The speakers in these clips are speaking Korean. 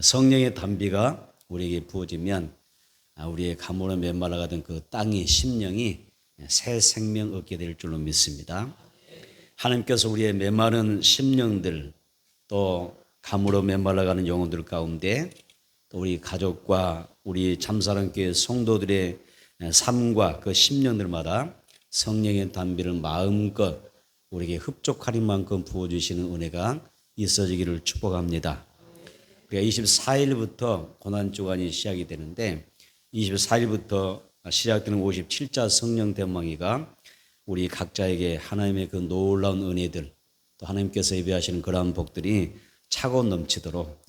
성령의 단비가 우리에게 부어지면 우리의 가물어 메말라가던 그 땅의 심령이 새 생명 얻게 될 줄로 믿습니다. 하나님께서 우리의 메마른 심령들 또 가물어 메말라가는 영혼들 가운데 또 우리 가족과 우리 참사랑교회 성도들의 삶과 그 심령들마다 성령의 단비를 마음껏 우리에게 흡족할 만큼 부어주시는 은혜가 있어지기를 축복합니다. 우리가 24일부터 고난주간이 시작이 되는데 24일부터 시작되는 57자 성령 대망이가 우리 각자에게 하나님의 그 놀라운 은혜들 또 하나님께서 예배하시는 그러한 복들이 차고 넘치도록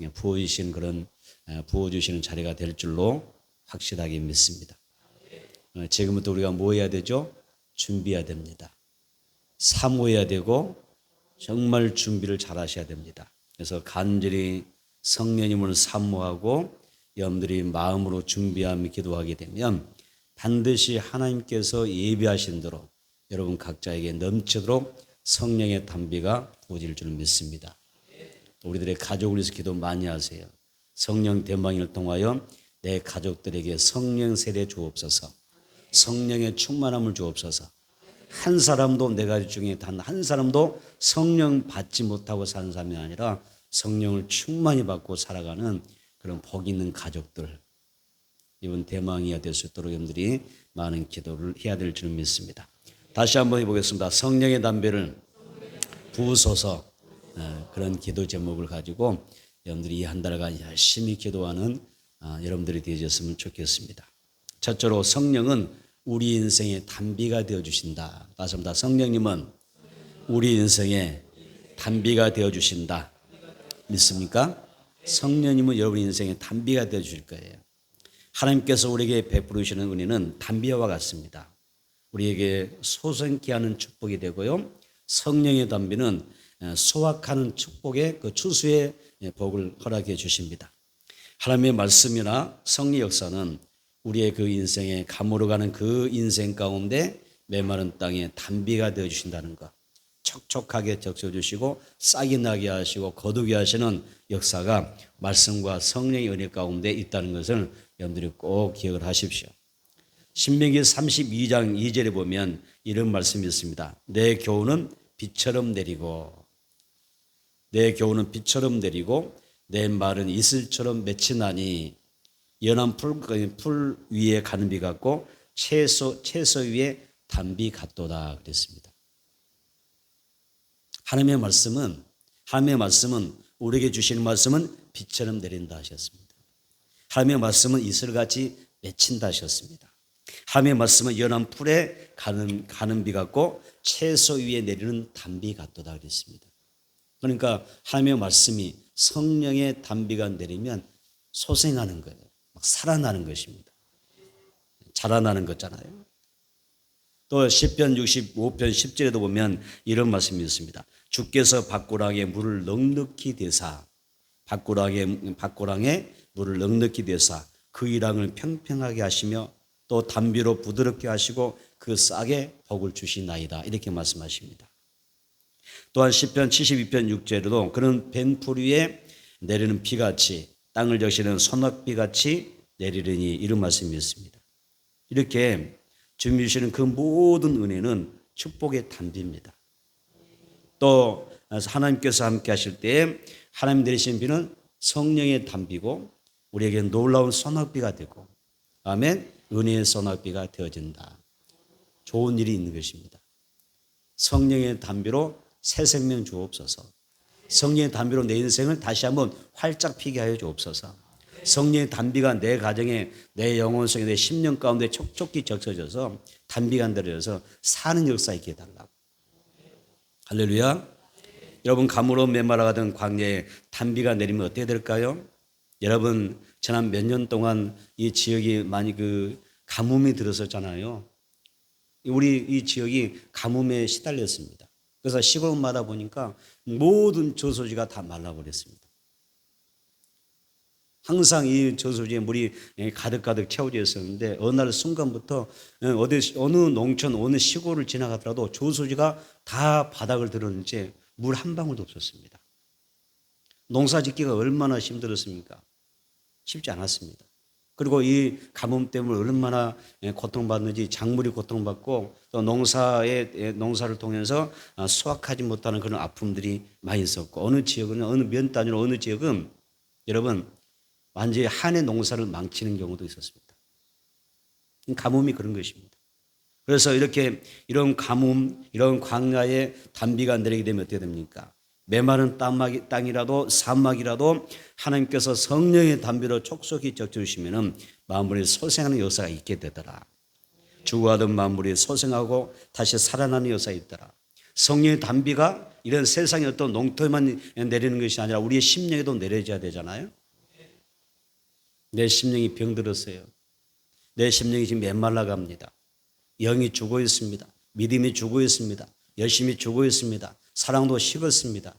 부어주시는 자리가 될 줄로 확실하게 믿습니다. 지금부터 우리가 뭐 해야 되죠? 준비해야 됩니다. 사모해야 되고 정말 준비를 잘 하셔야 됩니다. 그래서 간절히 성령님을 사모하고 여러분들이 마음으로 준비하며 기도하게 되면 반드시 하나님께서 예비하신 대로 여러분 각자에게 넘치도록 성령의 단비가 부어질 줄 믿습니다. 우리들의 가족을 위해서 기도 많이 하세요. 성령 대망을 통하여 내 가족들에게 성령 세례 주옵소서. 성령의 충만함을 주옵소서. 한 사람도 내 가족 중에 단 한 사람도 성령 받지 못하고 사는 사람이 아니라 성령을 충만히 받고 살아가는 그런 복 있는 가족들, 이번 대망이가 될 수 있도록 여러분들이 많은 기도를 해야 될 줄 믿습니다. 다시 한번 해보겠습니다. 성령의 담배를 부으소서. 그런 기도 제목을 가지고 여러분들이 이 한 달간 열심히 기도하는 여러분들이 되셨으면 좋겠습니다. 첫째로 성령은 우리 인생의 단비가 되어주신다. 다시 한번 성령님은 우리 인생의 단비가 되어주신다. 믿습니까? 성령님은 여러분 인생의 단비가 되어주실 거예요. 하나님께서 우리에게 베풀으시는 은혜는 단비와 같습니다. 우리에게 소생케 하는 축복이 되고요. 성령의 단비는 소확하는 축복의 그 추수의 복을 허락해 주십니다. 하나님의 말씀이나 성리 역사는 우리의 그 인생에 가물어가는 그 인생 가운데 메마른 땅에 단비가 되어 주신다는 것, 촉촉하게 적셔주시고 싹이 나게 하시고 거두게 하시는 역사가 말씀과 성령의 은혜 가운데 있다는 것을 여러분들이 꼭 기억을 하십시오. 신명기 32장 2절에 보면 이런 말씀이 있습니다. 내 교훈은 비처럼 내리고 내 말은 이슬처럼 맺히나니 연한 풀 위에 가는 비 같고 채소 위에 단비 같도다 그랬습니다. 하나님의 말씀은 우리에게 주시는 말씀은 비처럼 내린다 하셨습니다. 하나님의 말씀은 이슬같이 맺힌다 하셨습니다. 하나님의 말씀은 연한 풀에 가는 비 같고 채소 위에 내리는 단비 같도다 그랬습니다. 그러니까 하나님의 말씀이 성령의 단비가 내리면 소생하는 거예요. 막 살아나는 것입니다. 자라나는 거잖아요. 또 시편 65편 10절에도 보면 이런 말씀이 있습니다. 주께서 밭고랑에 물을 넉넉히 대사 그 이랑을 평평하게 하시며 또 단비로 부드럽게 하시고 그 싹에 복을 주시나이다. 이렇게 말씀하십니다. 또한 시편 72편 6절에도 그는 벤풀 위에 내리는 비같이 땅을 적시는 소낙비같이 내리려니 이런 말씀이 있습니다. 이렇게 주님 주시는 그 모든 은혜는 축복의 단비입니다. 또 하나님께서 함께 하실 때 하나님 내리신 비는 성령의 단비고 우리에게 놀라운 소낙비가 되고 아멘, 은혜의 소낙비가 되어진다. 좋은 일이 있는 것입니다. 성령의 단비로 새 생명 주옵소서. 성령의 단비로 내 인생을 다시 한번 활짝 피게 하여 주옵소서. 성령의 단비가 내 가정에 내 영혼 속에 내 심령 가운데 촉촉히 적셔져서 단비가 내려져서 사는 역사 있게 해달라고. 할렐루야. 여러분 가물어 메마라가던 광야에 단비가 내리면 어떻게 될까요? 여러분 지난 몇 년 동안 이 지역이 많이 그 가뭄이 들었었잖아요. 우리 이 지역이 가뭄에 시달렸습니다. 그래서 시골마다 보니까 모든 저수지가 다 말라버렸습니다. 항상 이 저수지에 물이 가득 채워져 있었는데 어느 날 순간부터 어느 농촌 어느 시골을 지나가더라도 저수지가 다 바닥을 드러는지 물 한 방울도 없었습니다. 농사 짓기가 얼마나 힘들었습니까? 쉽지 않았습니다. 그리고 이 가뭄 때문에 얼마나 고통받는지, 작물이 고통받고 또 농사를 통해서 수확하지 못하는 그런 아픔들이 많이 있었고, 어느 지역은, 어느 면 단위로 어느 지역은 여러분 완전히 한 해 농사를 망치는 경우도 있었습니다. 가뭄이 그런 것입니다. 그래서 이런 가뭄, 이런 광야에 단비가 내리게 되면 어떻게 됩니까? 메마른 땅이라도 사막이라도 하나님께서 성령의 단비로 촉촉히 적셔주시면 만물이 소생하는 역사가 있게 되더라. 죽어가던 만물이 소생하고 다시 살아나는 역사가 있더라. 성령의 단비가 이런 세상의 어떤 농토에만 내리는 것이 아니라 우리의 심령에도 내려져야 되잖아요. 내 심령이 병들었어요. 내 심령이 지금 메말라 갑니다. 영이 죽어 있습니다. 믿음이 죽어 있습니다. 열심히 죽어 있습니다. 사랑도 식었습니다.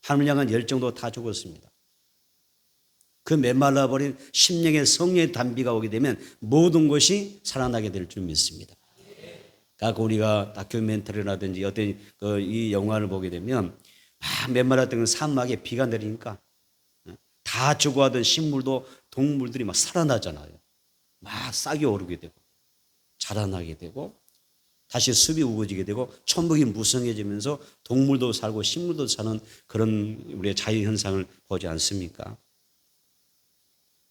하나님을 향한 열정도 다 죽었습니다. 그 메말라버린 심령의 성령의 단비가 오게 되면 모든 것이 살아나게 될 줄 믿습니다. 그러니까 우리가 다큐멘터리라든지 어떤 이 영화를 보게 되면 막 메말랐던 사막에 비가 내리니까 다 죽어가던 식물도 동물들이 막 살아나잖아요. 막 싹이 오르게 되고 자라나게 되고 다시 숲이 우거지게 되고 천국이 무성해지면서 동물도 살고 식물도 사는 그런 우리의 자연현상을 보지 않습니까?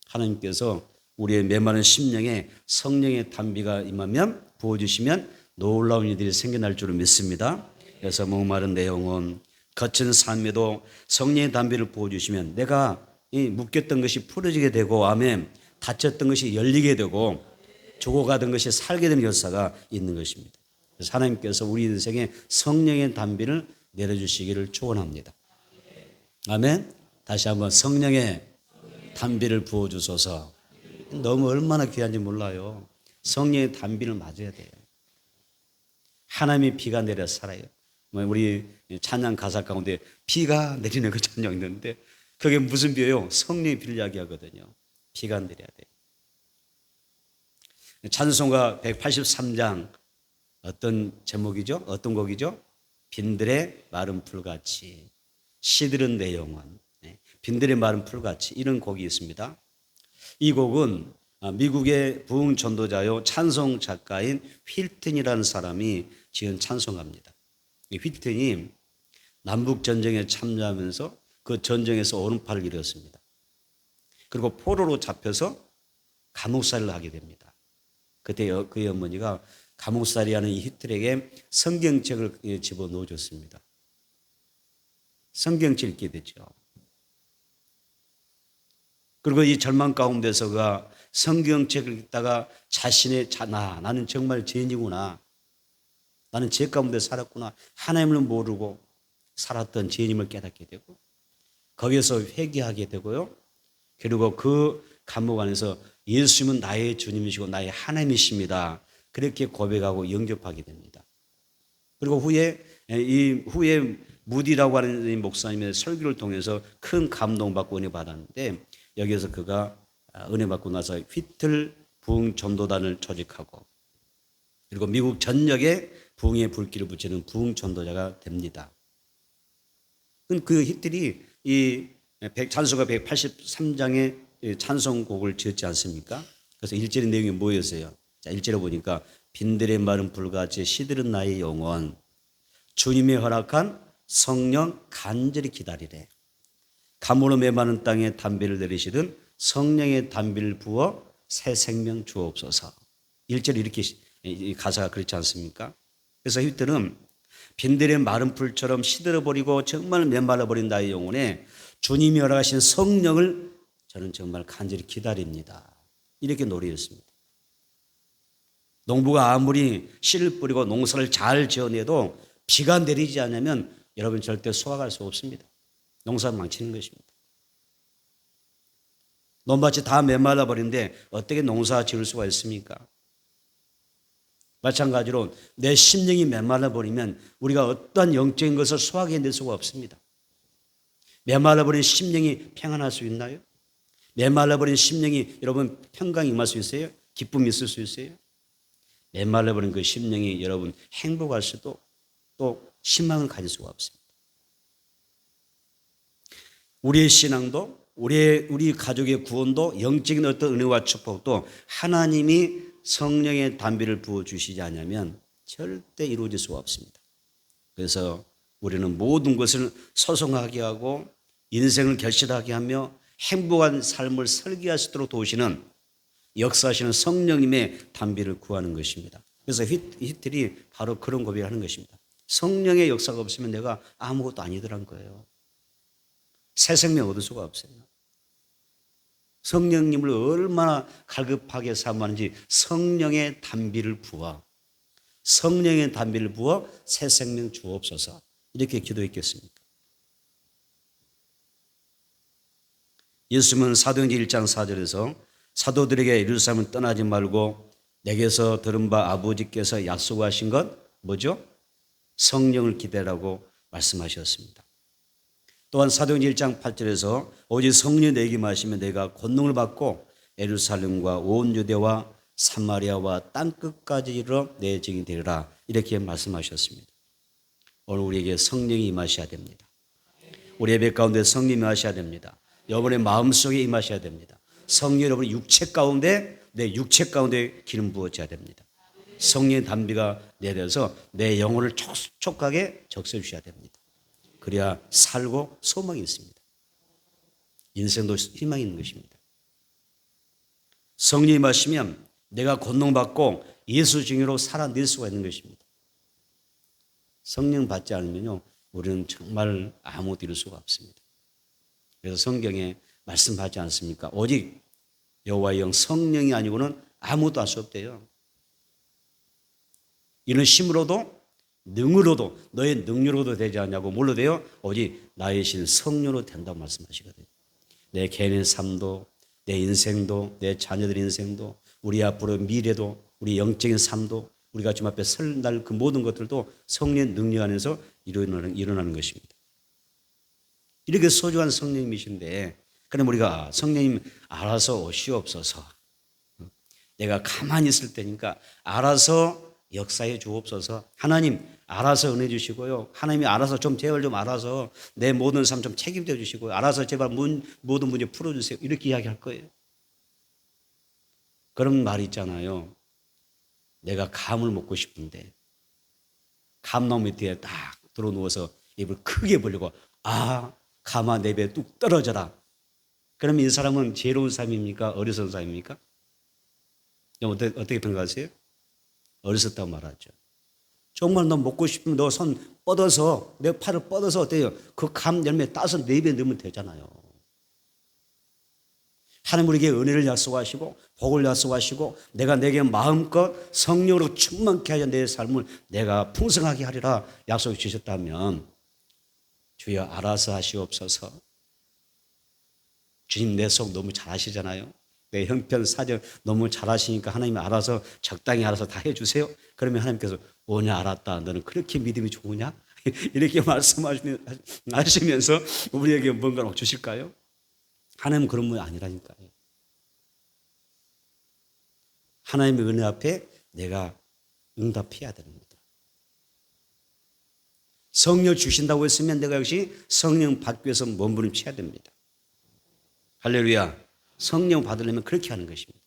하나님께서 우리의 메마른 심령에 성령의 단비가 임하면 부어주시면 놀라운 일들이 생겨날 줄을 믿습니다. 그래서 목마른 내 영혼 거친 삶에도 성령의 단비를 부어주시면 내가 묶였던 것이 풀어지게 되고 아멘, 닫혔던 것이 열리게 되고 죽어가던 것이 살게 되는 역사가 있는 것입니다. 그래서 하나님께서 우리 인생에 성령의 단비를 내려주시기를 축원합니다. 아멘. 다시 한번 성령의 단비를 부어주소서. 너무 얼마나 귀한지 몰라요. 성령의 단비를 맞아야 돼요. 하나님이 비가 내려 살아요. 우리 찬양 가사 가운데 비가 내리는 그 찬양 있는데 그게 무슨 비예요? 성령의 비를 이야기하거든요. 비가 내려야 돼요. 찬송가 183장 어떤 제목이죠? 어떤 곡이죠? 빈들의 마른 풀같이 시들은 내 영혼, 빈들의 마른 풀같이 이런 곡이 있습니다. 이 곡은 미국의 부흥 전도자요 찬송 작가인 휠튼이라는 사람이 지은 찬송가입니다. 이 휠튼이 남북 전쟁에 참여하면서 그 전쟁에서 오른팔을 잃었습니다. 그리고 포로로 잡혀서 감옥살이를 하게 됩니다. 그때 그의 어머니가 감옥살이하는 이 휘틀에게 성경책을 집어넣어 줬습니다. 성경책 읽게 되죠. 그리고 이 절망 가운데서 그가 성경책을 읽다가 자신의 나는 정말 죄인이구나. 나는 죄 가운데 살았구나. 하나님을 모르고 살았던 죄인임을 깨닫게 되고 거기에서 회개하게 되고요. 그리고 그 감옥 안에서 예수님은 나의 주님이시고 나의 하나님이십니다. 그렇게 고백하고 영접하게 됩니다. 그리고 후에 무디라고 하는 이 목사님의 설교를 통해서 큰 감동받고 은혜 받았는데 여기에서 그가 은혜 받고 나서 휘틀 부흥 전도단을 조직하고 그리고 미국 전역에 부흥의 불길을 붙이는 부흥 전도자가 됩니다. 그 휘틀이 이 찬송가 183장의 찬송곡을 지었지 않습니까? 그래서 1절의 내용이 뭐였어요? 자, 1절에 보니까 빈들의 마른 불같이 시들은 나의 영혼 주님의 허락한 성령 간절히 기다리래. 가물어 메마른 땅에 단비를 내리시던 성령의 단비를 부어 새 생명 주옵소서. 1절에 이렇게 가사가 그렇지 않습니까? 그래서 휘트는 빈들의 마른 풀처럼 시들어버리고 정말 메말라버린 나의 영혼에 주님이 허락하신 성령을 저는 정말 간절히 기다립니다. 이렇게 노래했습니다. 농부가 아무리 씨를 뿌리고 농사를 잘 지어내도 비가 내리지 않으면 여러분 절대 수확할 수 없습니다. 농사를 망치는 것입니다. 논밭이 다 메말라 버리는데 어떻게 농사 지을 수가 있습니까? 마찬가지로 내 심령이 메말라 버리면 우리가 어떠한 영적인 것을 수확해낼 수가 없습니다. 메말라 버린 심령이 평안할 수 있나요? 메말라 버린 심령이 여러분 평강이 임할 수 있어요? 기쁨이 있을 수 있어요? 메말라 버린 그 심령이 여러분 행복할 수도 또 희망을 가질 수가 없습니다. 우리의 신앙도 우리 가족의 구원도 영적인 어떤 은혜와 축복도 하나님이 성령의 단비를 부어주시지 않으면 절대 이루어질 수가 없습니다. 그래서 우리는 모든 것을 소송하게 하고 인생을 결실하게 하며 행복한 삶을 설계할 수 있도록 도우시는 역사하시는 성령님의 단비를 구하는 것입니다. 그래서 히틀이 바로 그런 고백을 하는 것입니다. 성령의 역사가 없으면 내가 아무것도 아니더란 거예요. 새 생명 얻을 수가 없어요. 성령님을 얼마나 갈급하게 사모하는지 성령의 단비를 부어 새 생명 주옵소서 이렇게 기도했겠습니까? 예수님은 사도행전 1장 4절에서 사도들에게 예루살렘을 떠나지 말고 내게서 들은 바 아버지께서 약속하신 것 뭐죠? 성령을 기대라고 말씀하셨습니다. 또한 사도행전 1장 8절에서 오직 성령 내게 마시면 내가 권능을 받고 예루살렘과 온 유대와 사마리아와 땅끝까지 이르러 내 증인이 되리라 이렇게 말씀하셨습니다. 오늘 우리에게 성령이 임하셔야 됩니다. 우리 예배 가운데 성령이 임하셔야 됩니다. 여러분의 마음속에 임하셔야 됩니다. 성령 여러분의 육체 가운데 내 육체 가운데 기름 부어져야 됩니다. 성령의 단비가 내려서 내 영혼을 촉촉하게 적셔 주셔야 됩니다. 그래야 살고 소망이 있습니다. 인생도 희망이 있는 것입니다. 성령이 임하시면 내가 권능받고 예수 증인으로 살아낼 수가 있는 것입니다. 성령 받지 않으면요 우리는 정말 아무것도 이룰 수가 없습니다. 그래서 성경에 말씀하지 않습니까? 오직 여호와의 영 성령이 아니고는 아무것도 할 수 없대요. 이는 힘으로도 능으로도 너의 능력으로도 되지 않냐고 뭘로 돼요? 오직 나의 신 성령으로 된다고 말씀하시거든요. 내 개인의 삶도 내 인생도 내 자녀들의 인생도 우리 앞으로 미래도 우리 영적인 삶도 우리가 주님 앞에 설날 그 모든 것들도 성령의 능력 안에서 일어나는 것입니다. 이렇게 소중한 성령님이신데 그럼 우리가 성령님 알아서 오시옵소서 내가 가만히 있을 때니까 알아서 역사해 주옵소서 하나님 알아서 은혜 주시고요 하나님이 알아서 좀 제발 좀 알아서 내 모든 삶 좀 책임져 주시고요 알아서 제발 모든 문제 풀어주세요 이렇게 이야기할 거예요. 그런 말 있잖아요. 내가 감을 먹고 싶은데 감나무 밑에 딱 들어 누워서 입을 크게 벌리고 감아 내 배에 뚝 떨어져라. 그러면 이 사람은 지혜로운 사람입니까? 어리석은 사람입니까? 어떻게 평가하세요? 어리석다고 말하죠. 정말 너 먹고 싶으면 너 손 뻗어서 내 팔을 뻗어서 어때요? 그 감 열매 따서 내 입에 넣으면 되잖아요. 하나님 우리에게 은혜를 약속하시고 복을 약속하시고 내가 내게 마음껏 성령으로 충만케 하여 내 삶을 내가 풍성하게 하리라 약속해 주셨다면 주여 알아서 하시옵소서. 주님 내 속 너무 잘 아시잖아요. 내 형편 사정 너무 잘 아시니까 하나님이 알아서 적당히 알아서 다 해주세요. 그러면 하나님께서 오냐 알았다 너는 그렇게 믿음이 좋으냐? 이렇게 말씀하시면서 우리에게 뭔가를 주실까요? 하나님은 그런 분이 아니라니까요. 하나님의 은혜 앞에 내가 응답해야 됩니다. 성령 주신다고 했으면 내가 역시 성령 받기 위해서 몸부림쳐야 됩니다. 할렐루야. 성령 받으려면 그렇게 하는 것입니다.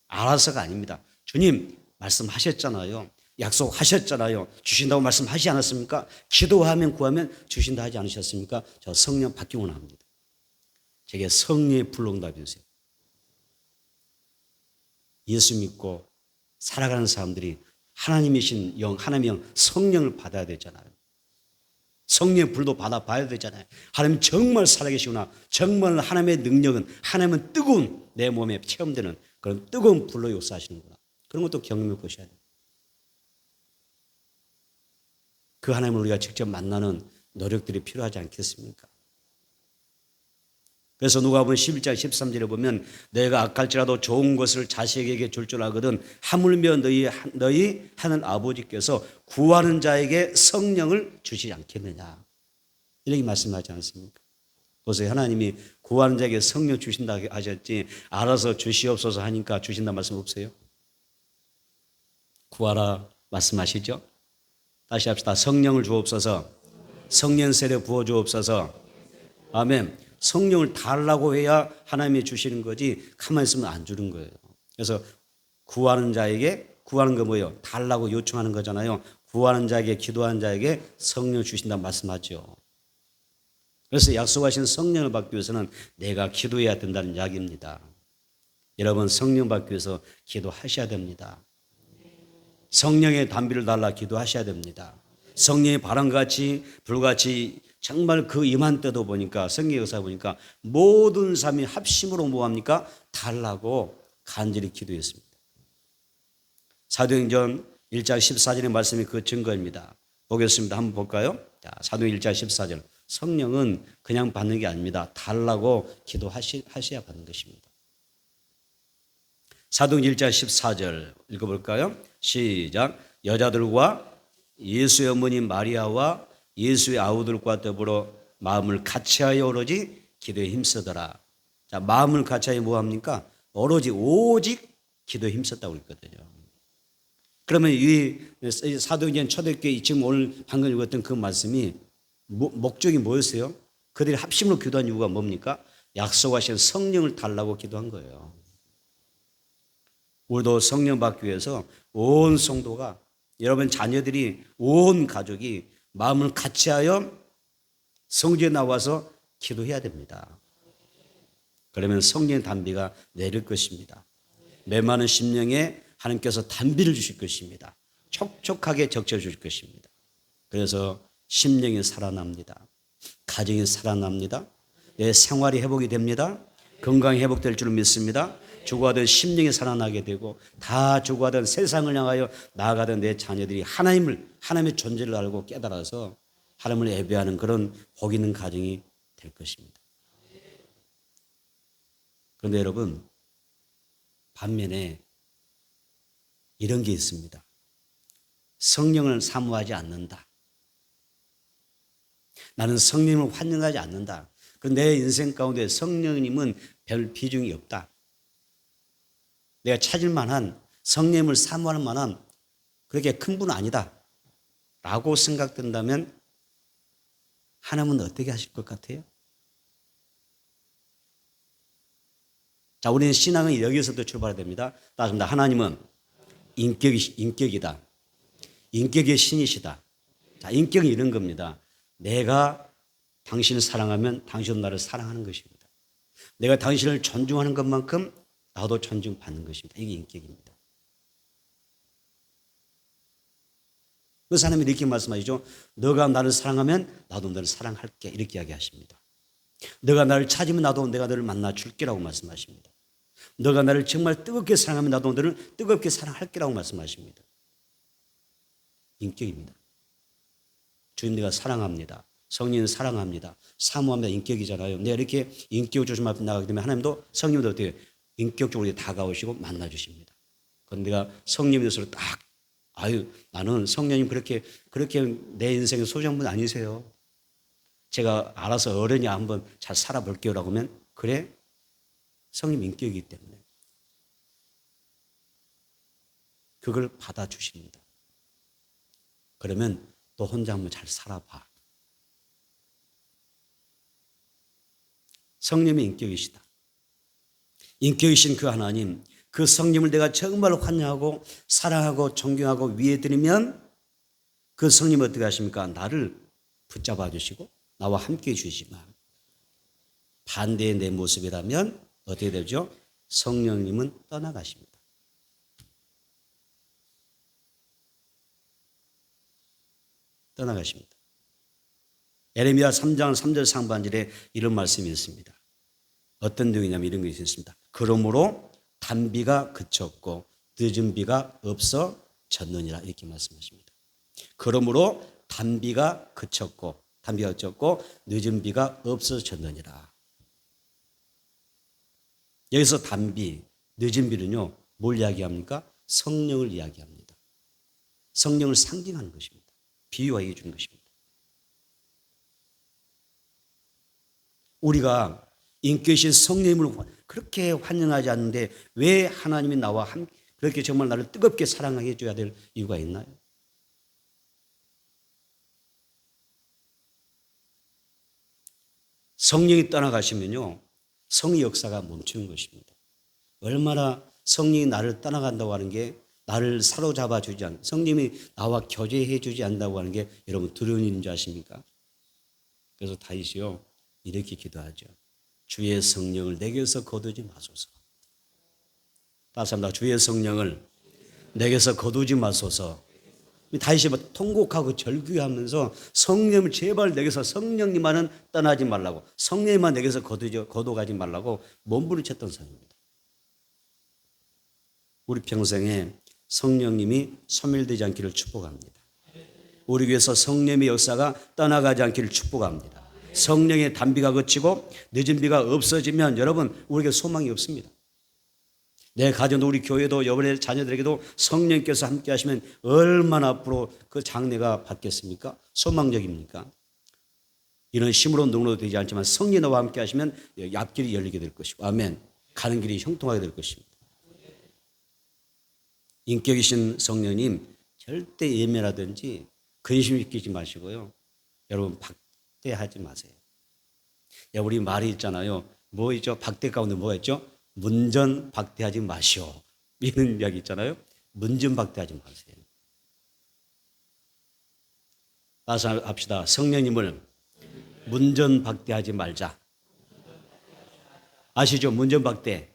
알아서가 아닙니다. 주님 말씀하셨잖아요. 약속하셨잖아요. 주신다고 말씀하지 않았습니까? 기도하면 구하면 주신다 하지 않으셨습니까? 저 성령 받기 원합니다. 제게 성령의 불응답이 주세요. 예수 믿고 살아가는 사람들이 하나님이신 영, 하나님의 영, 성령을 받아야 되잖아요. 성령의 불도 받아봐야 되잖아요. 하나님 정말 살아계시구나. 정말 하나님의 능력은 하나님은 뜨거운 내 몸에 체험되는 그런 뜨거운 불로 역사하시는구나. 그런 것도 경험해 보셔야 돼요. 그 하나님을 우리가 직접 만나는 노력들이 필요하지 않겠습니까? 그래서 누가복음 11장 13절에 보면 너희가 악할지라도 좋은 것을 자식에게 줄 줄 알거든 하물며 너희 하늘 아버지께서 구하는 자에게 성령을 주시지 않겠느냐 이렇게 말씀하지 않습니까? 보세요. 하나님이 구하는 자에게 성령 주신다 하셨지 알아서 주시옵소서 하니까 주신다 말씀 없어요? 구하라 말씀하시죠? 다시 합시다. 성령을 주옵소서. 성령 세례 부어 주옵소서. 아멘. 성령을 달라고 해야 하나님이 주시는 거지 가만히 있으면 안 주는 거예요. 그래서 구하는 자에게 구하는 거 뭐예요? 달라고 요청하는 거잖아요. 구하는 자에게 기도하는 자에게 성령 주신다고 말씀하죠. 그래서 약속하신 성령을 받기 위해서는 내가 기도해야 된다는 이야기입니다. 여러분 성령 받기 위해서 기도하셔야 됩니다. 성령의 단비를 달라 기도하셔야 됩니다. 성령의 바람같이 불같이 정말 그 임한 때도 보니까 성경의 역사 보니까 모든 사람이 합심으로 뭐합니까? 달라고 간절히 기도했습니다. 사도행전 1장 14절의 말씀이 그 증거입니다. 보겠습니다. 한번 볼까요? 자, 사도행전 1장 14절. 성령은 그냥 받는 게 아닙니다. 달라고 기도하셔야 받는 것입니다. 사도행전 1장 14절 읽어볼까요? 시작. 여자들과 예수의 어머니 마리아와 예수의 아우들과 더불어 마음을 같이하여 오로지 기도에 힘쓰더라. 자, 마음을 같이하여 뭐합니까? 오직 기도에 힘썼다고 그랬거든요. 그러면 이 사도행전 초대교회 지금 오늘 방금 읽었던 그 말씀이 목적이 뭐였어요? 그들이 합심으로 기도한 이유가 뭡니까? 약속하신 성령을 달라고 기도한 거예요. 우리도 성령 받기 위해서 온 성도가 여러분 자녀들이 온 가족이 마음을 같이하여 성전에 나와서 기도해야 됩니다. 그러면 성령의 단비가 내릴 것입니다. 메마른 심령에 하나님께서 단비를 주실 것입니다. 촉촉하게 적셔 주실 것입니다. 그래서 심령이 살아납니다. 가정이 살아납니다. 내 생활이 회복이 됩니다. 건강이 회복될 줄 믿습니다. 죽어가던 심령이 살아나게 되고 다 죽어가던 세상을 향하여 나아가던 내 자녀들이 하나님의 존재를 알고 깨달아서 하나님을 예배하는 그런 복 있는 가정이 될 것입니다. 그런데 여러분 반면에 이런 게 있습니다. 성령을 사모하지 않는다. 나는 성령을 환영하지 않는다. 내 인생 가운데 성령님은 별 비중이 없다. 내가 찾을 만한 성령을 사모할 만한 그렇게 큰 분은 아니다 라고 생각된다면 하나님은 어떻게 하실 것 같아요? 자, 우리는 신앙은 여기서부터 출발해야 됩니다. 따집니다. 하나님은 인격이다. 인격의 신이시다. 자, 인격은 이런 겁니다. 내가 당신을 사랑하면 당신도 나를 사랑하는 것입니다. 내가 당신을 존중하는 것만큼 나도 존중받는 것입니다. 이게 인격입니다. 그 사람이 이렇게 말씀하시죠. 너가 나를 사랑하면 나도 너를 사랑할게. 이렇게 이야기하십니다. 너가 나를 찾으면 나도 내가 너를 만나 줄게라고 말씀하십니다. 너가 나를 정말 뜨겁게 사랑하면 나도 너를 뜨겁게 사랑할게라고 말씀하십니다. 인격입니다. 주님 내가 사랑합니다. 성령은 사랑합니다. 사모합니다. 인격이잖아요. 내가 이렇게 인격 조심 앞에 나가게 되면 하나님도 성령도 어떻게 인격적으로 다가오시고 만나주십니다. 그런데 내가 성령에 대해서 딱 나는 성령님 그렇게 내 인생의 소중한 분 아니세요. 제가 알아서 어른이 한번 잘 살아볼게요라고 하면 그래? 성령 인격이기 때문에 그걸 받아주십니다. 그러면 또 혼자 한번 잘 살아봐. 성령의 인격이시다. 인격이신 그 하나님, 그 성령을 내가 정말 환영하고 사랑하고 존경하고 위해드리면 그 성님 어떻게 하십니까? 나를 붙잡아 주시고 나와 함께 해주시지만 반대의 내 모습이라면 어떻게 되죠? 성령님은 떠나가십니다. 떠나가십니다. 예레미야 3장 3절 상반절에 이런 말씀이 있습니다. 어떤 내용이냐면 이런 것이 있습니다. 그러므로 단비가 그쳤고 늦은 비가 없어졌느니라 이렇게 말씀하십니다. 그러므로 단비가 그쳤고 늦은 비가 없어졌느니라. 여기서 단비, 늦은 비는요 뭘 이야기합니까? 성령을 이야기합니다. 성령을 상징하는 것입니다. 비유화해 주는 것입니다. 우리가 인격이신 성령님을 그렇게 환영하지 않는데 왜 하나님이 나와 함께 그렇게 정말 나를 뜨겁게 사랑하게 해줘야 될 이유가 있나요? 성령이 떠나가시면요, 성의 역사가 멈추는 것입니다. 얼마나 성령이 나를 떠나간다고 하는 게 나를 사로잡아 주지 않는, 성령이 나와 교제해 주지 않는다고 하는 게 여러분 두려운 일인 줄 아십니까? 그래서 다윗이요 이렇게 기도하죠. 주의 성령을 내게서 거두지 마소서. 다시 한번 주의 성령을 내게서 거두지 마소서. 다윗이 통곡하고 절규하면서 성령을 제발 내게서, 성령님만은 떠나지 말라고, 성령님만 내게서 거둬가지 말라고 몸부림쳤던 사람입니다. 우리 평생에 성령님이 소멸되지 않기를 축복합니다. 우리 교회에서 성령의 역사가 떠나가지 않기를 축복합니다. 성령의 단비가 그치고 늦은 비가 없어지면 여러분 우리에게 소망이 없습니다. 내 가정도 우리 교회도 여러분의 자녀들에게도 성령께서 함께 하시면 얼마나 앞으로 그 장래가 받겠습니까? 소망적입니까? 이런 힘으로 능력으로 되지 않지만 성령이 나와 함께 하시면 앞길이 열리게 될 것이고, 아멘, 가는 길이 형통하게 될 것입니다. 인격이신 성령님 절대 예매라든지 근심시키지 마시고요. 여러분 박대하지 마세요. 우리 말이 있잖아요. 뭐 있죠? 박대 가운데 뭐가 있죠? 문전 박대하지 마시오. 이런 이야기 있잖아요. 문전 박대하지 마세요. 따라서 합시다. 성령님을 문전 박대하지 말자. 아시죠? 문전 박대.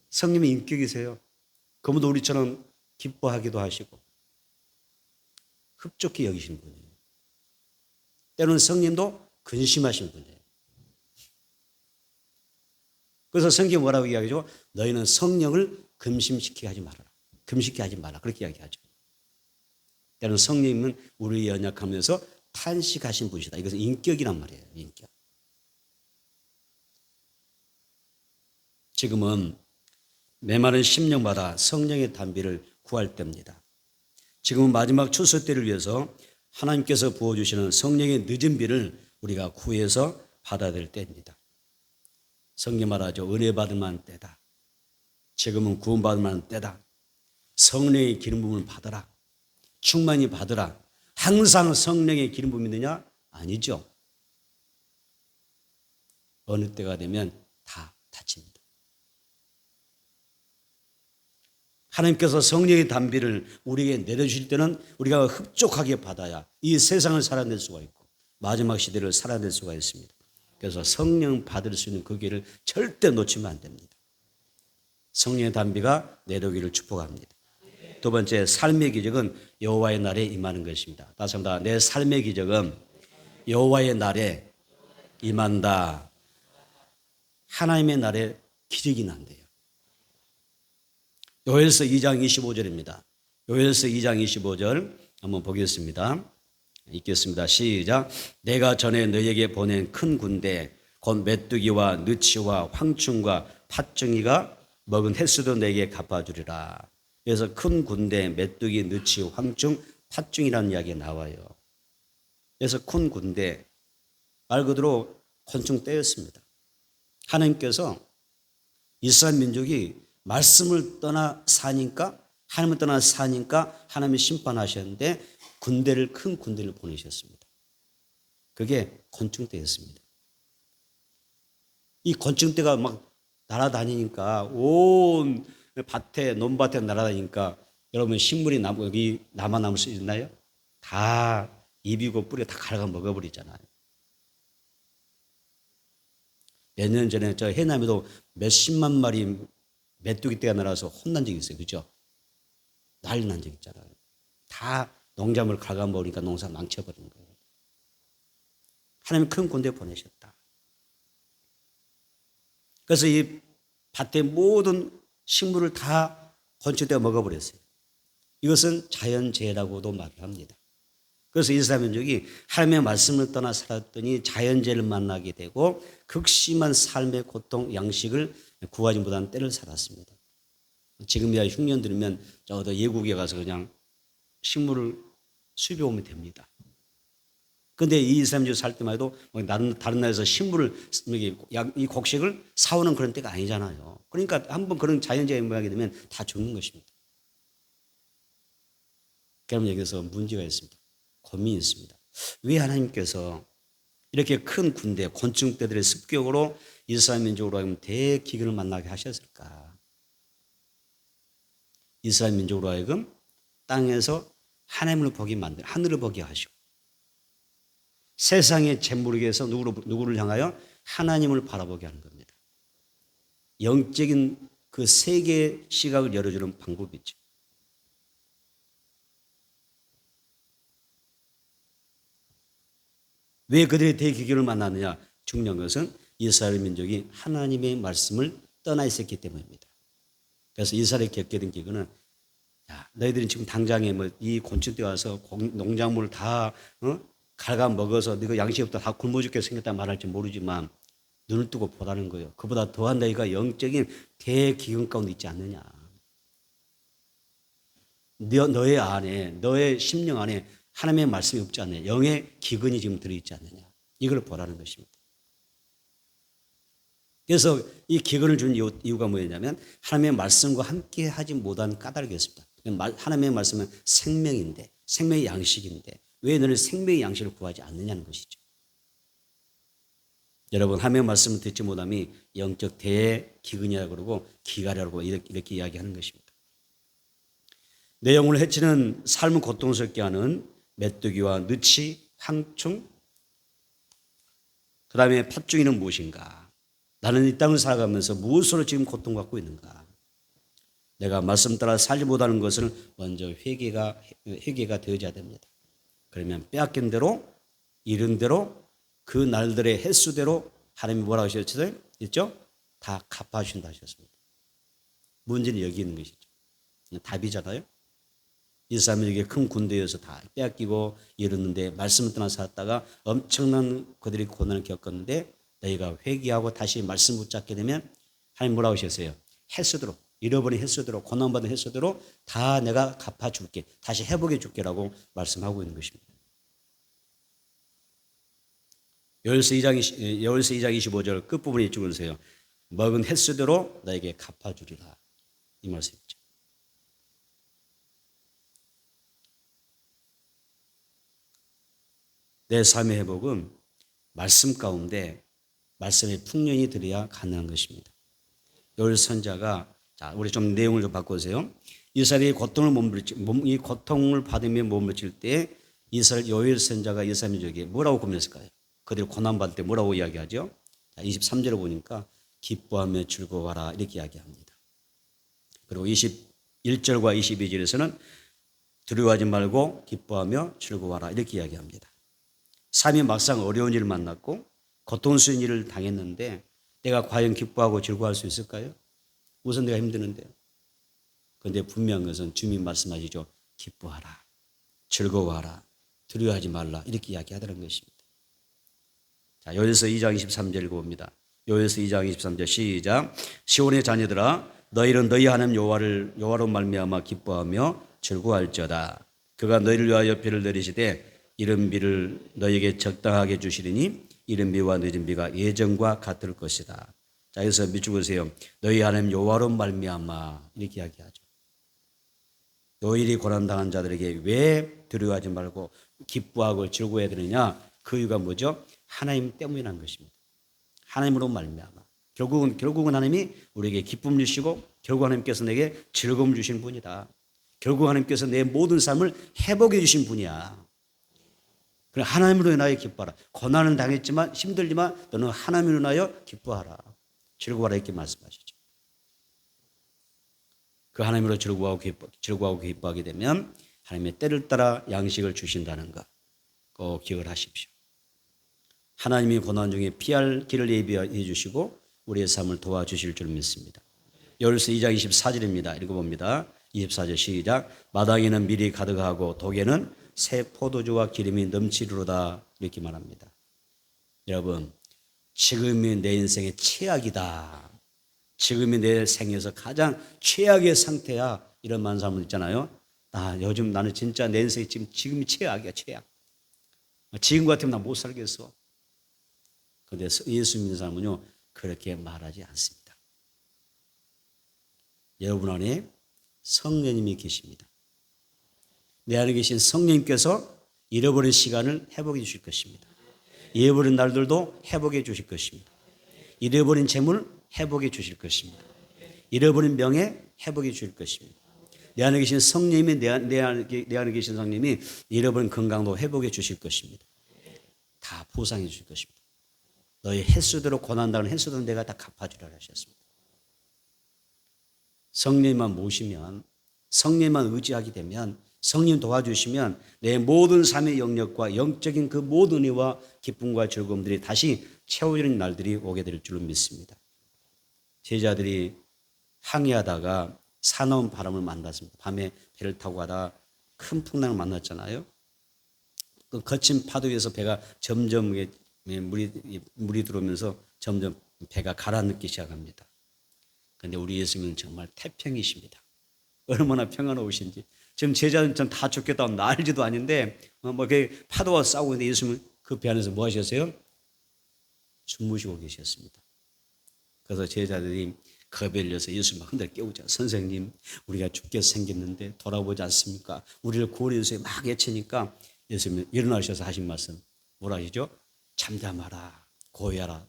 성령님의 인격이세요. 그분도 우리처럼 기뻐하기도 하시고 흡족히 여기시는 분이에요. 때로는 성령님도 근심하시는 분이에요. 그래서 성경이 뭐라고 이야기하죠? 너희는 성령을 금심시키게 하지 말아라. 금식케 하지 마라. 그렇게 이야기하죠. 때로는 성령님은 우리의 연약하면서 탄식하신 분이시다. 이것은 인격이란 말이에요. 인격. 지금은 메마른 심령마다 성령의 단비를 구할 때입니다. 지금은 마지막 추수 때를 위해서 하나님께서 부어주시는 성령의 늦은 비를 우리가 구해서 받아야 될 때입니다. 성경 말하죠. 은혜 받을 만한 때다. 지금은 구원받을 만한 때다. 성령의 기름 부음을 받아라. 충만히 받으라. 항상 성령의 기름 부음이 있느냐? 아니죠. 어느 때가 되면 다 닫힙니다. 하나님께서 성령의 단비를 우리에게 내려주실 때는 우리가 흡족하게 받아야 이 세상을 살아낼 수가 있고 마지막 시대를 살아낼 수가 있습니다. 그래서 성령 받을 수 있는 그 기회를 절대 놓치면 안 됩니다. 성령의 단비가 내려오기를 축복합니다. 두 번째, 삶의 기적은 여호와의 날에 임하는 것입니다. 다시 한번 내 삶의 기적은 여호와의 날에 임한다. 하나님의 날에 기적이 난대요. 요엘서 2장 25절입니다. 요엘서 2장 25절 한번 보겠습니다. 읽겠습니다. 시작. 내가 전에 너희에게 보낸 큰 군대 곧 메뚜기와 느치와 황충과 팥증이가 먹은 횟수도 내게 갚아주리라. 그래서 큰 군대, 메뚜기, 느치, 황충, 팥증이라는 이야기가 나와요. 그래서 큰 군대, 말 그대로 곤충 떼였습니다. 하나님께서 이스라엘 민족이 말씀을 떠나 사니까, 하나님을 떠나 사니까 하나님이 심판하셨는데 군대를, 큰 군대를 보내셨습니다. 그게 곤충떼였습니다. 이 곤충떼가 막 날아다니니까 온 밭에, 논밭에 날아다니니까 여러분 식물이 여기 남아남을 수 있나요? 다 입이고 뿌리 다 갈아 먹어버리잖아요. 몇 년 전에 저 해남에도 몇십만 마리 메뚜기떼가 날아서 혼난 적이 있어요. 그죠? 난리 난 적 있잖아요. 다 농작물 갉아먹으니까 농사 망쳐버리는 거예요. 하나님 큰 군대 보내셨다. 그래서 이 밭의 모든 식물을 다 곤충떼가 먹어버렸어요. 이것은 자연재해라고도 말을 합니다. 그래서 이스라엘 민족이 하나님의 말씀을 떠나 살았더니 자연재해를 만나게 되고 극심한 삶의 고통, 양식을 구하지 못한 때를 살았습니다. 지금이야 흉년 들면 저 예국에 가서 그냥 식물을 수입해 오면 됩니다. 그런데 이 이스라엘 민족 살 때만 해도 다른 나라에서 식물을, 이 곡식을 사오는 그런 때가 아니잖아요. 그러니까 한번 그런 자연재해에 모하게 되면 다 죽는 것입니다. 그러면 여기서 문제가 있습니다. 고민이 있습니다. 왜 하나님께서 이렇게 큰 군대, 곤충떼들의 습격으로 이스라엘 민족으로 하여금 대기근을 만나게 하셨을까? 이스라엘 민족으로 하여금 땅에서 하나님을 보게 만들, 하늘을 보게 하시고 세상의 재물에게서 누구를 향하여 하나님을 바라보게 하는 겁니다. 영적인 그 세계의 시각을 열어주는 방법이죠. 왜 그들의 대기근을 만났느냐? 중요한 것은 이스라엘 민족이 하나님의 말씀을 떠나 있었기 때문입니다. 그래서 이스라엘이 겪게 된 기근은, 야, 너희들이 지금 당장에 뭐 이 곤충떼 와서 농작물을 다 갉아 먹어서 너희가 양식 없다 다 굶어 죽게 생겼다 말할지 모르지만 눈을 뜨고 보라는 거예요. 그보다 더한 너희가 영적인 대기근 가운데 있지 않느냐. 너의 안에, 너의 심령 안에 하나님의 말씀이 없지 않느냐. 영의 기근이 지금 들어있지 않느냐. 이걸 보라는 것입니다. 그래서 이 기근을 준 이유가 뭐냐면 하나님의 말씀과 함께 하지 못한 까닭이었습니다. 하나님의 말씀은 생명인데, 생명의 양식인데 왜 너는 생명의 양식을 구하지 않느냐는 것이죠. 여러분, 하나님의 말씀을 듣지 못함이 영적 대기근이라고 그러고 기갈이라고 이렇게 이야기하는 것입니다. 내 영혼을 해치는 삶을 고통스럽게 하는 메뚜기와 느치, 황충, 그 다음에 팥중이는 무엇인가? 나는 이 땅을 살아가면서 무엇으로 지금 고통받고 있는가? 내가 말씀 따라 살지 못하는 것을 먼저 회개가 되어져야 됩니다. 그러면 빼앗긴 대로, 잃은 대로, 그 날들의 횟수대로 하나님이 뭐라고 하셨어요? 있죠? 다 갚아주신다 하셨습니다. 문제는 여기 있는 것이죠. 답이잖아요. 이스라엘에게 큰 군대여서 다 빼앗기고 이랬는데 말씀을 떠나 살았다가 엄청난 그들이 고난을 겪었는데 너희가 회개하고 다시 말씀 붙잡게 되면 하나님 뭐라고 하셨어요? 횟수대로, 잃어버린 횟수대로, 고난받은 횟수대로 다 내가 갚아줄게, 다시 회복해 줄게라고 말씀하고 있는 것입니다. 요엘서 2장 25절 끝부분에 읽어보세요. 먹은 횟수대로 너에게 갚아주리라. 이 말씀이죠. 내 삶의 회복은 말씀 가운데 말씀의 풍년이 들어야 가능한 것입니다. 요엘 선자가, 자, 우리 좀 내용을 좀 바꿔주세요. 이스라엘이 이 고통을 받으며 몸부림칠 때 이스라엘 요엘 선자가 이스라엘 민족에게 뭐라고 고민했을까요? 그들이 고난받을 때 뭐라고 이야기하죠? 23절을 보니까 기뻐하며 즐거워하라 이렇게 이야기합니다. 그리고 21절과 22절에서는 두려워하지 말고 기뻐하며 즐거워하라 이렇게 이야기합니다. 삶이 막상 어려운 일을 만났고 고통스러운 일을 당했는데 내가 과연 기뻐하고 즐거워할 수 있을까요? 우선 내가 힘드는데요. 그런데 분명한 것은 주님 말씀하시죠. 기뻐하라, 즐거워하라, 두려워하지 말라 이렇게 이야기하더라는 것입니다. 자, 요엘서 2장 23절 읽어봅니다. 요엘서 2장 23절 시작. 시온의 자녀들아 너희는 너희 하나님 여호와로 말미암아 기뻐하며 즐거워할지어다. 그가 너희를 위하여 비를 내리시되 이른 비를 너희에게 적당하게 주시리니 이른 비와 늦은 비가 예전과 같을 것이다. 자, 여기서 밑줄 보세요. 너희 하나님 여호와로 말미암아 이렇게 이야기하죠. 너희들이 고난당한 자들에게 왜 두려워하지 말고 기뻐하고 즐거워해야 되느냐? 그 이유가 뭐죠? 하나님 때문이라는 것입니다. 하나님으로 말미암아. 결국은 하나님이 우리에게 기쁨 주시고 결국 하나님께서 내게 즐거움 주신 분이다. 결국 하나님께서 내 모든 삶을 회복해 주신 분이야. 그래, 하나님으로 인하여 기뻐하라. 고난은 당했지만 힘들지만 너는 하나님으로 인하여 기뻐하라. 즐거워하라 이렇게 말씀하시죠. 그 하나님으로 즐거워하고 기뻐하게 되면 하나님의 때를 따라 양식을 주신다는 것 꼭 기억을 하십시오. 하나님이 고난 중에 피할 길을 예비해 주시고 우리의 삶을 도와주실 줄 믿습니다. 요엘서 2장 24절입니다. 읽어봅니다. 24절 시작. 마당에는 밀이 가득하고 독에는 새 포도주와 기름이 넘치리로다 이렇게 말합니다. 여러분, 지금이 내 인생의 최악이다. 지금이 내 생에서 가장 최악의 상태야. 이런 많은 사람들 있잖아요. 요즘 나는 진짜 내 인생이 지금이 최악이야, 최악. 지금 같으면 나 못 살겠어. 그런데 예수 믿는 사람은요, 그렇게 말하지 않습니다. 여러분 안에 성령님이 계십니다. 내 안에 계신 성령님께서 잃어버린 시간을 회복해 주실 것입니다. 잃어버린 날들도 회복해 주실 것입니다. 잃어버린 재물 회복해 주실 것입니다. 잃어버린 명예 회복해 주실 것입니다. 내 안에 계신 성령님이 내 안에 계신 성령님이 잃어버린 건강도 회복해 주실 것입니다. 다 보상해 주실 것입니다. 너희 횟수대로 고난당하는 횟수대로 내가 다 갚아주리라 하셨습니다. 성령님만 모시면, 성령님만 의지하게 되면, 성령 도와주시면 내 모든 삶의 영역과 영적인 그 모든 은혜와 기쁨과 즐거움들이 다시 채워지는 날들이 오게 될 줄로 믿습니다. 제자들이 항해하다가 사나운 바람을 만났습니다. 밤에 배를 타고 가다가 큰 풍랑을 만났잖아요. 그 거친 파도 위에서 배가 점점 물이 들어오면서 점점 배가 가라앉기 시작합니다. 그런데 우리 예수님은 정말 태평이십니다. 얼마나 평안하우신지. 지금 제자들은 전 다 죽겠다고 난리도 아닌데 그 파도와 싸우고 있는데 예수님은 그 배 안에서 뭐 하셨어요? 주무시고 계셨습니다. 그래서 제자들이 겁에 일려서 예수님 막 흔들어 깨우자. 선생님, 우리가 죽게 생겼는데 돌아보지 않습니까? 우리를 구원해 주세요. 막 외치니까 예수님이 일어나셔서 하신 말씀 뭐라 하시죠? 잠잠하라, 고요하라.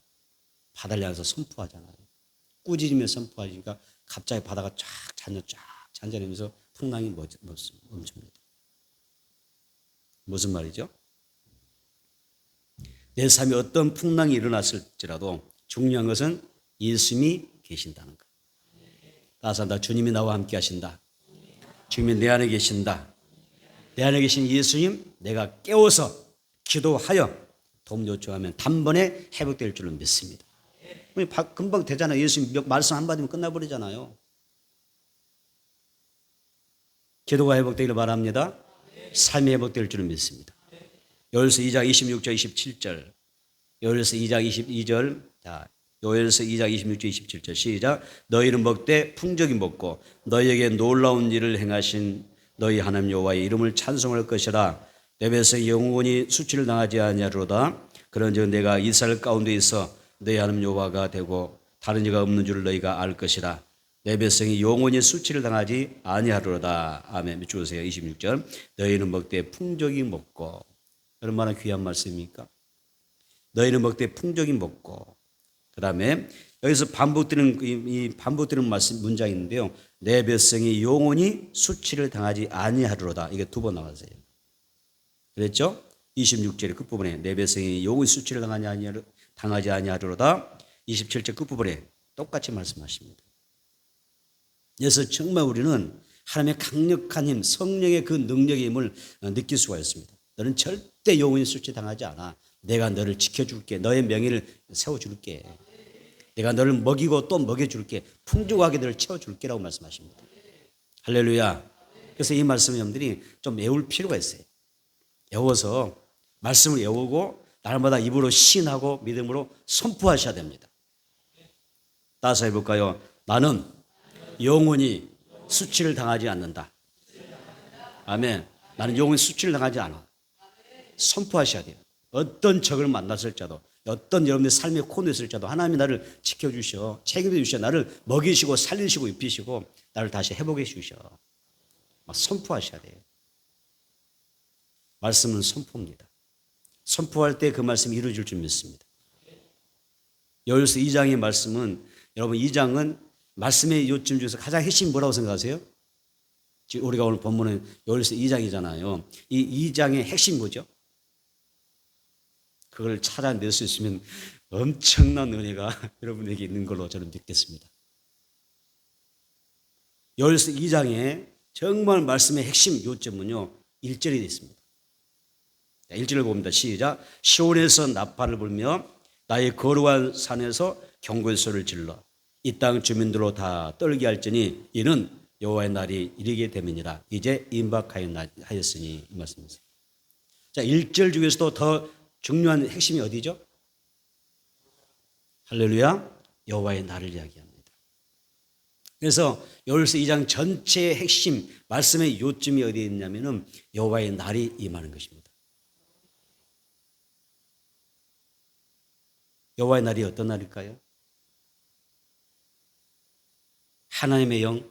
바다를 향해서 선포하잖아요. 꾸짖으며 선포하니까 갑자기 바다가 쫙 잔잔하면서 풍랑이 멈춥니다. 무슨 말이죠? 내 삶에 어떤 풍랑이 일어났을지라도 중요한 것은 예수님이 계신다는 것. 따라서 나 주님이 나와 함께 하신다. 주님이 내 안에 계신다. 내 안에 계신 예수님 내가 깨워서 기도하여 도움 요청하면 단번에 회복될 줄은 믿습니다. 금방 되잖아요. 예수님 말씀 한마디면 끝나버리잖아요. 기도가 회복되기를 바랍니다. 삶이 회복될 줄은 믿습니다. 요엘서 2장 26절 27절 요엘서 2장 22절 자 요엘서 2장 26절 27절 시작. 너희는 먹되 풍족히 먹고 너희에게 놀라운 일을 행하신 너희 하나님 여호와의 이름을 찬송할 것이라. 내 백성이 영원히 수치를 당하지 아니하리로다. 그런즉 내가 이스라엘 가운데 있어 너희 하나님 여호와가 되고 다른 이가 없는 줄을 너희가 알 것이라. 내 백성이 영원히 수치를 당하지 아니하리로다. 아멘. 주세요. 26절 너희는 먹되 풍족히 먹고. 얼마나 귀한 말씀입니까? 너희는 먹되 풍족히 먹고. 그 다음에 여기서 반복되는 말씀 문장이 있는데요. 내 백성이 영원히 수치를 당하지 아니하리로다. 이게 두 번 나왔어요. 그랬죠? 26절의 끝부분에 내 백성이 영원히 수치를 당하지 아니하리로다. 27절 끝부분에 똑같이 말씀하십니다. 그래서 정말 우리는 하나님의 강력한 힘, 성령의 그 능력의 힘을 느낄 수가 있습니다. 너는 절대 영원히 수치 당하지 않아. 내가 너를 지켜줄게. 너의 명예를 세워줄게. 내가 너를 먹이고 또 먹여줄게. 풍족하게 너를 채워줄게라고 말씀하십니다. 할렐루야. 그래서 이 말씀을 여러분들이 좀 외울 필요가 있어요. 외워서 말씀을 외우고 날마다 입으로 시인하고 믿음으로 선포하셔야 됩니다. 따라서 해볼까요? 나는 영원히 수치를 당하지 않는다. 아멘. 나는 영원히 수치를 당하지 않아. 선포하셔야 돼요. 어떤 적을 만났을지라도 어떤 여러분의 삶의 코너에 있을지라도 하나님이 나를 지켜주셔, 책임져 주셔, 나를 먹이시고 살리시고 입히시고 나를 다시 회복해 주셔. 막 선포하셔야 돼요. 말씀은 선포입니다. 선포할 때 그 말씀이 이루어질 줄 믿습니다. 요엘서 2장의 말씀은 여러분 2장은 말씀의 요점 중에서 가장 핵심이 뭐라고 생각하세요? 우리가 오늘 본문은 요엘서 2장이잖아요. 이 2장의 핵심이 뭐죠? 그걸 찾아낼 수 있으면 엄청난 은혜가 여러분에게 있는 걸로 저는 믿겠습니다. 요엘서 2장에 정말 말씀의 핵심 요점은요 1절에 있습니다. 1절을 봅니다. 시작. 시온에서 나팔을 불며 나의 거룩한 산에서 경고의 소리를 질러 이 땅 주민들로 다 떨게 할지니 이는 여호와의 날이 이르게 됨이니라. 이제 임박하였으니 이 말씀이세요. 자, 1절 중에서도 더 중요한 핵심이 어디죠? 할렐루야. 여호와의 날을 이야기합니다. 그래서 요엘서 2장 전체의 핵심 말씀의 요점이 어디에 있냐면은 여호와의 날이 임하는 것입니다. 여호와의 날이 어떤 날일까요? 하나님의 영,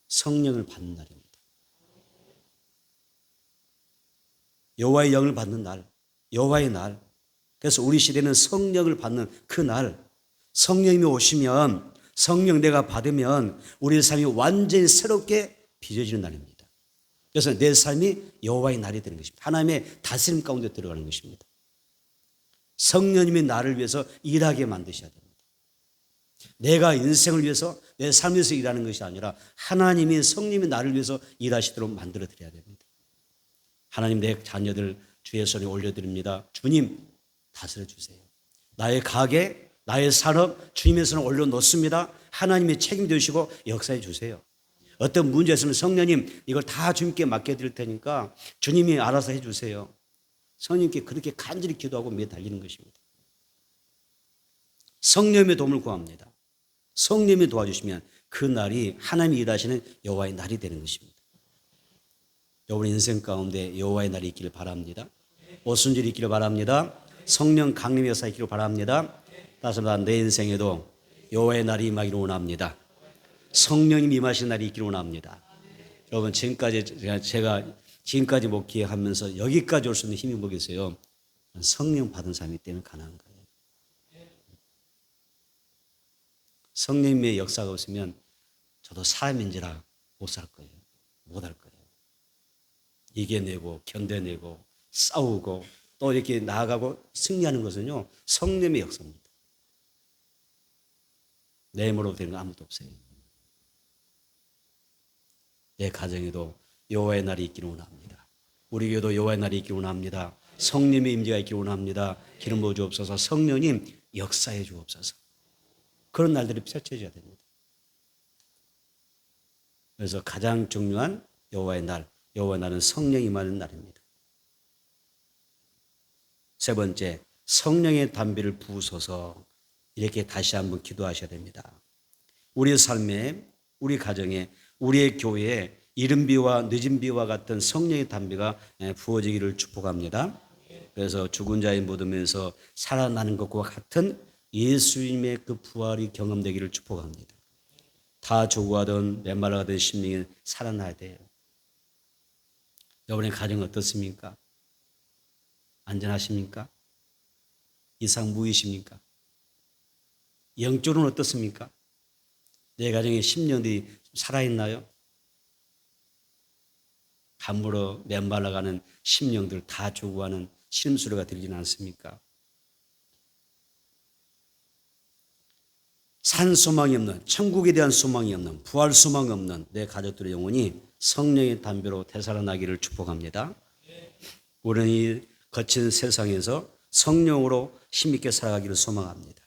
성령을 받는 날입니다. 여호와의 영을 받는 날, 여호와의 날, 그래서 우리 시대는 성령을 받는 그 날, 성령님이 오시면, 성령 내가 받으면 우리의 삶이 완전히 새롭게 빚어지는 날입니다. 그래서 내 삶이 여호와의 날이 되는 것입니다. 하나님의 다스림 가운데 들어가는 것입니다. 성령님이 나를 위해서 일하게 만드셔야 됩니다. 내가 인생을 위해서 내 삶에서 일하는 것이 아니라 하나님이, 성령님이 나를 위해서 일하시도록 만들어 드려야 됩니다. 하나님, 내 자녀들 주의 손에 올려드립니다. 주님 다스려 주세요. 나의 가게, 나의 산업 주님의 손에 올려놓습니다. 하나님이 책임지시고 역사해 주세요. 어떤 문제 있으면 성령님 이걸 다 주님께 맡겨드릴 테니까 주님이 알아서 해주세요. 성령님께 그렇게 간절히 기도하고 매달리는 것입니다. 성령의 도움을 구합니다. 성령이 도와주시면 그 날이 하나님이 일하시는 여호와의 날이 되는 것입니다. 여러분 인생 가운데 여호와의 날이 있기를 바랍니다. 오순절이 있기를 바랍니다. 성령 강림 역사 있기를 바랍니다. 따라서 내 인생에도 여호와의 날이 임하기를 원합니다. 성령님 임하시는 날이 있기를 원합니다. 여러분 지금까지 제가 지금까지 목회하면서 여기까지 올 수 있는 힘이 뭐겠어요? 성령 받은 사람이기 때문에 가능한 거예요. 성령님의 역사가 없으면 저도 사람인지라 못 살 거예요. 못 할 거예요. 이겨내고 견뎌내고 싸우고 또 이렇게 나아가고 승리하는 것은요 성령의 역사입니다. 내 힘으로 되는 거 아무도 없어요. 내 가정에도 여호와의 날이 있기를 원합니다. 우리 교회도 여호와의 날이 있기를 원합니다. 성령의 임재가 있기를 원합니다. 기름 부어 주옵소서. 성령님 역사해 주옵소서. 그런 날들이 펼쳐져야 됩니다. 그래서 가장 중요한 여호와의 날, 여호와의 날은 성령이 임하는 날입니다. 세 번째, 성령의 담비를 부으소서. 이렇게 다시 한번 기도하셔야 됩니다. 우리의 삶에, 우리 가정에, 우리의 교회에 이른 비와 늦은 비와 같은 성령의 담비가 부어지기를 축복합니다. 그래서 죽은 자의 무덤에서 살아나는 것과 같은 예수님의 그 부활이 경험되기를 축복합니다. 다 죽어가든 메말라가든 심령이 살아나야 돼요. 여러분의 가정 어떻습니까? 안전하십니까? 이상 무이십니까? 영적으로는 어떻습니까? 내 가정에 심령들이 살아있나요? 함부로 메말라가는 심령들 다 죽어가는 신음소리가 들리지는 않습니까? 산 소망이 없는, 천국에 대한 소망이 없는, 부활 소망이 없는 내 가족들의 영혼이 성령의 담비로 되살아나기를 축복합니다. 우리는 이 거친 세상에서 성령으로 힘있게 살아가기를 소망합니다.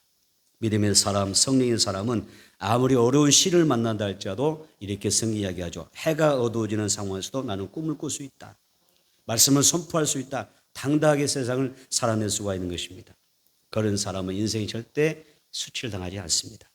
믿음의 사람, 성령의 사람은 아무리 어려운 시를 만난다 할지라도 이렇게 성경 이야기하죠. 해가 어두워지는 상황에서도 나는 꿈을 꿀 수 있다. 말씀을 선포할 수 있다. 당당하게 세상을 살아낼 수가 있는 것입니다. 그런 사람은 인생이 절대 수치를 당하지 않습니다.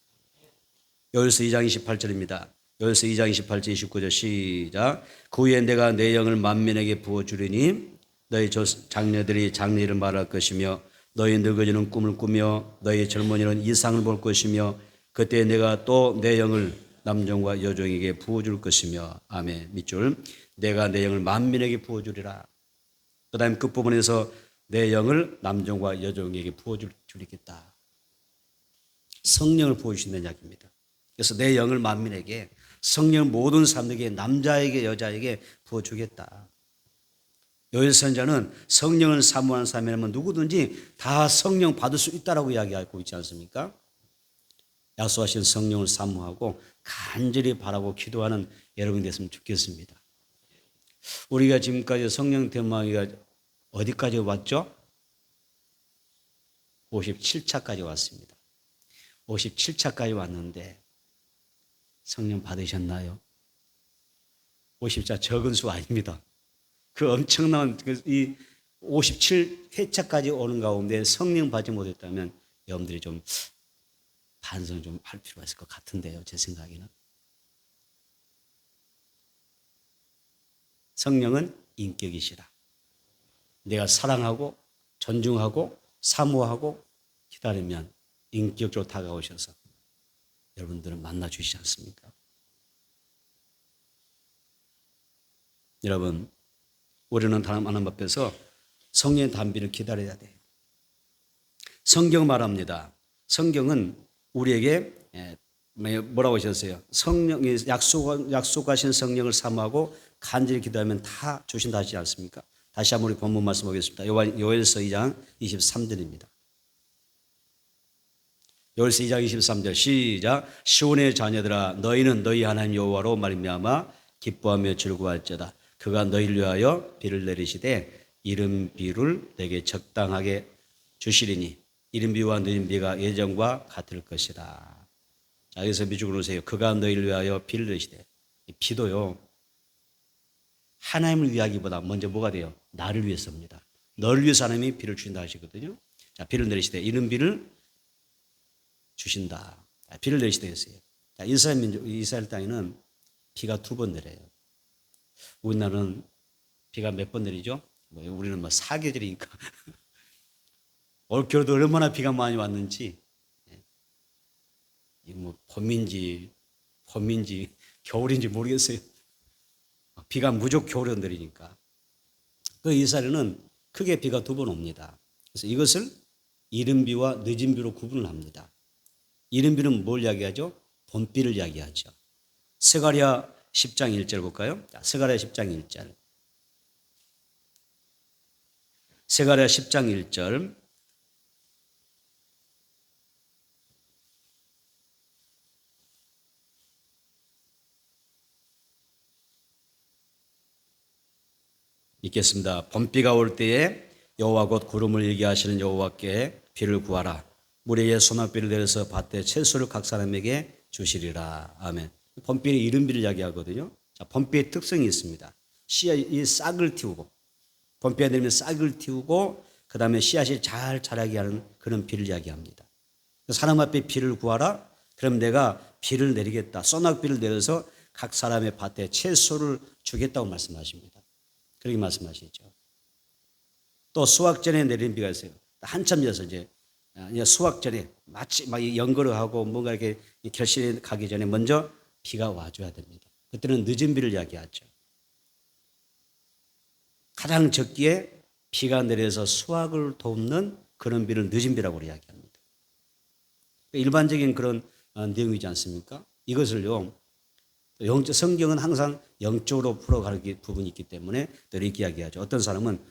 요엘서 2장 28절입니다. 요엘서 2장 28절 29절 시작. 그 후에 내가 내 영을 만민에게 부어주리니 너희 장녀들이 장래를 말할 것이며 너희 늙어지는 꿈을 꾸며 너희 젊은이는 이상을 볼 것이며 그때 내가 또 내 영을 남종과 여종에게 부어줄 것이며 아멘. 밑줄 내가 내 영을 만민에게 부어주리라. 그 다음 끝부분에서 내 영을 남종과 여종에게 부어주리겠다. 성령을 부어주신다는 이야기입니다. 그래서 내 영을 만민에게 성령 모든 사람에게 남자에게 여자에게 부어주겠다. 요엘 선자는 성령을 사모하는 사람이라면 누구든지 다 성령 받을 수 있다라고 이야기하고 있지 않습니까? 약속하신 성령을 사모하고 간절히 바라고 기도하는 여러분이 됐으면 좋겠습니다. 우리가 지금까지 성령 대마이가 어디까지 왔죠? 57차까지 왔습니다. 57차까지 왔는데 성령 받으셨나요? 50차 적은 수 아닙니다. 그 엄청난 이 57회차까지 오는 가운데 성령 받지 못했다면 여러분들이 좀 반성 좀 할 필요가 있을 것 같은데요. 제 생각에는. 성령은 인격이시라. 내가 사랑하고 존중하고 사모하고 기다리면 인격적으로 다가오셔서 여러분들을 만나 주시지 않습니까? 여러분, 우리는 하나님 앞에서 성령의 담비를 기다려야 돼요. 성경 말합니다. 성경은 우리에게 뭐라고 하셨어요? 성령이 약속하신 성령을 사모하고 간절히 기도하면 다 주신다 하지 않습니까? 다시 한번 우리 본문 말씀 보겠습니다. 요엘서 2장 23절입니다. 요엘서 2장 23절 시작. 시온의 자녀들아 너희는 너희 하나님 여호와로 말미암아 기뻐하며 즐거워할지어다. 그가 너희를 위하여 비를 내리시되 이른 비를 내게 적당하게 주시리니 이른 비와 늦은 비가 예전과 같을 것이다. 자, 여기서 미죽으로 오세요. 그가 너희를 위하여 비를 내리시되. 비도요, 하나님을 위하기보다 먼저 뭐가 돼요? 나를 위해서입니다. 너를 위해서 하나님이 비를 주신다 하시거든요. 자, 비를 내리시되 이른 비를 주신다. 자, 비를 내리시되 했어요. 자, 이스라엘 땅에는 비가 2번 내려요. 우리나라는 비가 몇 번 내리죠? 우리는 뭐 사계절이니까. 올겨울도 얼마나 비가 많이 왔는지, 뭐 봄인지 겨울인지 모르겠어요. 비가 무조건 겨울에 내리니까. 그 이스라엘은 크게 비가 2번 옵니다. 그래서 이것을 이른 비와 늦은 비로 구분을 합니다. 이른 비는 뭘 이야기하죠? 봄비를 이야기하죠. 스가랴 10장 1절 볼까요? 스가랴 10장 1절. 스가랴 10장 1절. 읽겠습니다. 봄비가 올 때에 여호와 곧 구름을 일게 하시는 여호와께 비를 구하라. 물 위에 소낙비를 내려서 밭에 채소를 각 사람에게 주시리라. 아멘. 봄비는 이른 비를 이야기하거든요. 자, 봄비의 특성이 있습니다. 씨앗이 싹을 틔우고, 봄비가 내리면 싹을 틔우고 그 다음에 씨앗이 잘 자라게 하는 그런 비를 이야기합니다. 사람 앞에 비를 구하라. 그럼 내가 비를 내리겠다. 소낙비를 내려서 각 사람의 밭에 채소를 주겠다고 말씀하십니다. 그렇게 말씀하시죠. 또 수확 전에 내리는 비가 있어요. 한참 이어서 이제 수확 전에 마치 막 연거를 하고 뭔가 이렇게 결실에 가기 전에 먼저 비가 와줘야 됩니다. 그때는 늦은 비를 이야기하죠. 가장 적기에 비가 내려서 수확을 돕는 그런 비를 늦은 비라고 이야기합니다. 일반적인 그런 내용이지 않습니까? 이것을요, 성경은 항상 영적으로 풀어가는 부분이 있기 때문에 또 이렇게 이야기하죠. 어떤 사람은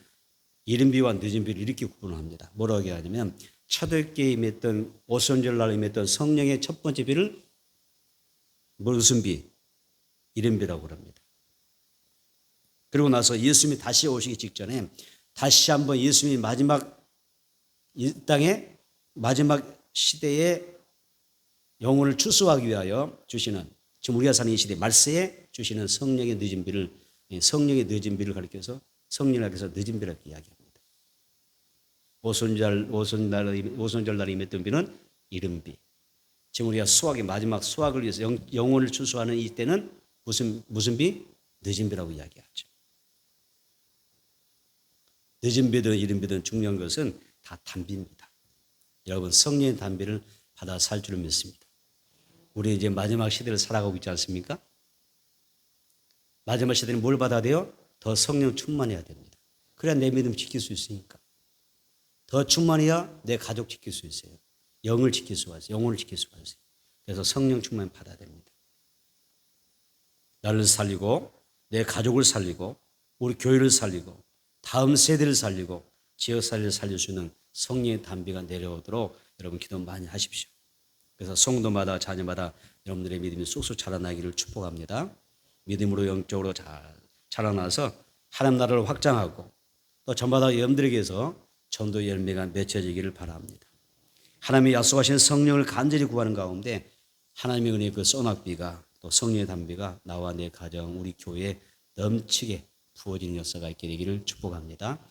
이른 비와 늦은 비를 이렇게 구분합니다. 뭐라고 얘기하냐면 초대교회에 임했던 오순절날 임했던 성령의 첫 번째 비를 무슨 비? 이른 비라고 합니다. 그리고 나서 예수님이 다시 오시기 직전에 다시 한번 예수님이 마지막 이 땅에 마지막 시대에 영혼을 추수하기 위하여 주시는, 지금 우리가 사는 이 시대 말세에 주시는 성령의 늦은 비를 가리켜서 성령을 가리켜서 늦은 비라고 이야기합니다. 오순절날 임했던 비는 이른 비. 지금 우리가 마지막 수확을 위해서 영혼을 추수하는 이 때는 무슨 비? 늦은 비라고 이야기하죠. 늦은 비든 이른 비든 중요한 것은 다 단비입니다. 여러분 성령의 단비를 받아 살 줄을 믿습니다. 우리 이제 마지막 시대를 살아가고 있지 않습니까? 마지막 시대는 뭘 받아야 돼요? 더 성령 충만해야 됩니다. 그래야 내 믿음 지킬 수 있으니까. 더 충만해야 내 가족 지킬 수 있어요. 영을 지킬 수가 있어요. 영혼을 지킬 수가 있어요. 그래서 성령 충만 받아야 됩니다. 나를 살리고 내 가족을 살리고 우리 교회를 살리고 다음 세대를 살리고 지역 사회를 살릴 수 있는 성령의 단비가 내려오도록 여러분 기도 많이 하십시오. 그래서 성도마다 자녀마다 여러분들의 믿음이 쑥쑥 자라나기를 축복합니다. 믿음으로 영적으로 잘 자라나서 하나님 나라를 확장하고 또 저마다 여러분들에게서 전도 열매가 맺혀지기를 바랍니다. 하나님이 약속하신 성령을 간절히 구하는 가운데 하나님의 은혜의 그 소낙비가 또 성령의 단비가 나와 내 가정 우리 교회에 넘치게 부어지는 역사가 있게 되기를 축복합니다.